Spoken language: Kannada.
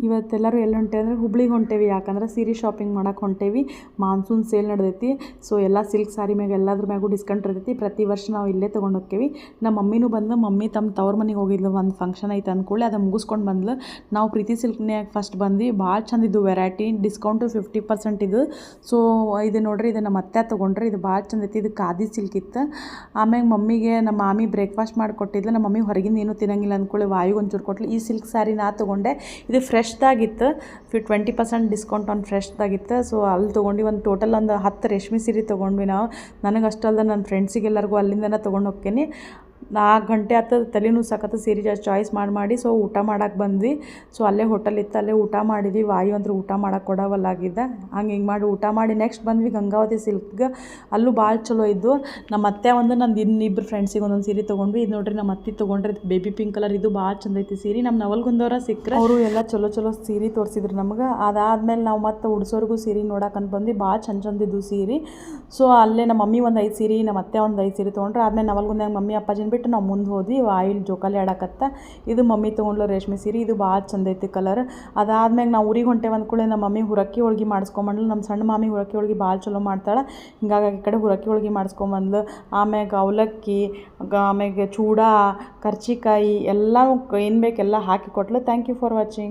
ಇವತ್ತೆಲ್ಲರೂ ಎಲ್ಲಿ ಹೊಂಟೇವಿ ಅಂದರೆ ಹುಬ್ಳಿಗೆ ಹೊಂಟೇವಿ. ಯಾಕಂದ್ರೆ ಸೀರೆ ಶಾಪಿಂಗ್ ಮಾಡಕ್ಕೆ ಹೊಂಟೇವಿ. ಮಾನ್ಸೂನ್ ಸೇಲ್ ನಡೆದೈತಿ. ಸೊ ಎಲ್ಲ ಸಿಲ್ಕ್ ಸಾರಿ ಮ್ಯಾಗ ಎಲ್ಲದ್ರ ಮ್ಯಾಗೂ ಡಿಸ್ಕೌಂಟ್ ಇರ್ತೈತಿ. ಪ್ರತಿ ವರ್ಷ ನಾವು ಇಲ್ಲೇ ತೊಗೊಂಡು ಹೋಕ್ಕೇವಿ. ನಮ್ಮ ಮಮ್ಮಿನೂ ಬಂದು ಮಮ್ಮಿ ತಮ್ಮ ತವ್ರ ಮನೆಗೆ ಹೋಗಿದ್ಲು. ಒಂದು ಫಂಕ್ಷನ್ ಐತೆ ಅಂದ್ಕೊಳ್ಳಿ ಅದು ಮುಗಿಸ್ಕೊಂಡು ಬಂದ್ಲು. ನಾವು ಪ್ರೀತಿ ಸಿಲ್ಕ್ನ್ಯಾಗ ಫಸ್ಟ್ ಬಂದ್ವಿ. ಭಾಳ ಚಂದ ಇದ್ದು ವೆರೈಟಿ, ಡಿಸ್ಕೌಂಟು 50% ಇದು. ಸೊ ಇದು ನೋಡ್ರಿ, ಇದು ನಮ್ಮ ಅತ್ತೆ ತೊಗೊಂಡ್ರಿ. ಇದು ಭಾಳ ಚಂದ ಐತಿ. ಇದು ಖಾದಿ ಸಿಲ್ಕ್ ಇತ್ತು. ಆಮ್ಯಾಗ ಮಮ್ಮಿಗೆ ನಮ್ಮ ಮಾಮಿ ಬ್ರೇಕ್ಫಾಸ್ಟ್ ಮಾಡಿಕೊಟ್ಟಿದ್ಲು. ನಮ್ಮ ಮಮ್ಮಿ ಹೊರಗಿಂದ ಏನೂ ತಿನ್ನಂಗಿಲ್ಲ ಅಂದ್ಕೊಳ್ಳಿ ವಾಯುಗೆ ಒಂಚೂರು ಕೊಟ್ಲು. ಈ ಸಿಲ್ಕ್ ಸ್ಯಾರಿ ನಾ ತೊಗೊಂಡೆ. ಇದು ಫ್ರೆಶ್ದಾಗಿತ್ತು. 20% ಡಿಸ್ಕೌಂಟ್ ಆನ್ ಫ್ರೆಶ್ದಾಗಿತ್ತು. ಸೊ ಅಲ್ಲಿ ತೊಗೊಂಡು ಒಂದು ಟೋಟಲ್ ಒಂದು 10 ರೇಷ್ಮೆ ಸೀರೆ ತೊಗೊಂಡ್ವಿ ನಾವು. ನನಗೆ ಅಷ್ಟಲ್ದ ನನ್ನ ಫ್ರೆಂಡ್ಸಿಗೆಲ್ಲರಿಗೂ ಅಲ್ಲಿಂದನೇ ತೊಗೊಂಡು ಹೋಕ್ಕೇನಿ. 4 ಗಂಟೆ ಆಯ್ತದ, ತಲೆನೂ ಸಾಕತ್ತು ಸೀರೆ ಚಾಯ್ಸ್ ಮಾಡಿ. ಸೊ ಊಟ ಮಾಡಕ್ಕೆ ಬಂದ್ವಿ. ಸೊ ಅಲ್ಲೇ ಹೋಟೆಲ್ ಇತ್ತು, ಅಲ್ಲೇ ಊಟ ಮಾಡಿದ್ವಿ. ವಾಯು ಅಂದ್ರೆ ಊಟ ಮಾಡಕ್ಕೆ ಕೊಡವಲ್ಲಾಗಿದ್ದ. ಹಿಂಗೆ ಮಾಡಿ ಊಟ ಮಾಡಿ ನೆಕ್ಸ್ಟ್ ಬಂದ್ವಿ ಗಂಗಾವತಿ ಸಿಲ್ಕ್ಗೆ. ಅಲ್ಲೂ ಭಾಳ ಚಲೋ ಇದ್ದು. ನಮ್ಮ ಅತ್ತೆ ಒಂದು ನಂದು ಇನ್ನಿಬ್ಬರು ಫ್ರೆಂಡ್ಸಿಗೆ ಒಂದೊಂದು ಸೀರೆ ತೊಗೊಂಡ್ವಿ. ಇದು ನೋಡ್ರಿ ನಮ್ಮ ಅತ್ತೆ ತೊಗೊಂಡ್ರಿ, ಬೇಬಿ ಪಿಂಕ್ ಕಲರ್. ಇದು ಭಾಳ ಚಂದ ಐತಿ ಸೀರೆ. ನಮ್ಮ ನವಲ್ಗುಂದವ್ರ ಸಿಕ್ಕರೆ ಅವರು ಎಲ್ಲ ಚಲೋ ಸೀರೆ ತೋರಿಸಿದ್ರು ನಮ್ಗೆ. ಅದಾದ್ಮೇಲೆ ನಾವು ಮತ್ತೆ ಉಡ್ಸೋರ್ಗೂ ಸೀರೆ ನೋಡಕ್ಕಂತ ಬಂದ್ವಿ. ಭಾಳ ಚಂದಿದ್ದು ಸೀರೆ. ಸೊ ಅಲ್ಲೇ ನಮ್ಮ ಮಮ್ಮಿ ಒಂದು 5 ಸೀರೆ, ನಮ್ಮ ಅತ್ತೆ ಒಂದು 5 ಸೀರೆ ತೊಗೊಂಡ್ರು. ಆದ್ಮೇಲೆ ನವಲ್ಗುಂದಾಗ ಮಮ್ಮಿ ಅಪ್ಪಾಜಿನ ಬಿಟ್ಟು ನಾವು ಮುಂದೆ ಹೋದ್ವಿ. ಆಯಿಲ್ ಜೋಕಾಲಿ ಆಡಕತ್ತ. ಇದು ಮಮ್ಮಿ ತೊಗೊಂಡ್ಲು ರೇಷ್ಮೆ ಸೀರೆ. ಇದು ಭಾಳ ಚಂದ ಐತಿ ಕಲರ್. ಅದಾದ್ಮೇಲೆ ನಾವು ಊರಿಗೆ ಹೊಂಟೇವೆ ಅಂದ್ಕೊಳ್ಳಿ, ನಮ್ಮ ಮಮ್ಮಿ ಹುರಕ್ಕಿ ಹೋಳ್ಗೆ ಮಾಡಿಸ್ಕೊಂಬಂದ್ಲು. ನಮ್ಮ ಸಣ್ಣ ಮಾಮಿ ಹುರಕ್ಕಿ ಹೋಳ್ಗೆ ಭಾಳ ಚಲೋ ಮಾಡ್ತಾಳೆ. ಹಿಂಗಾಗಿ ಈ ಕಡೆ ಹುರಕ್ಕಿ ಹೋಳ್ಗೆ ಮಾಡಿಸ್ಕೊಂಬಂದ್ಲು. ಆಮ್ಯಾಗ ಅವಲಕ್ಕಿ, ಆಮ್ಯಾಗ ಚೂಡ, ಕರ್ಚಿಕಾಯಿ ಎಲ್ಲನೂ ಏನು ಬೇಕೆಲ್ಲ ಹಾಕಿ ಕೊಟ್ಲು. Thank you for watching.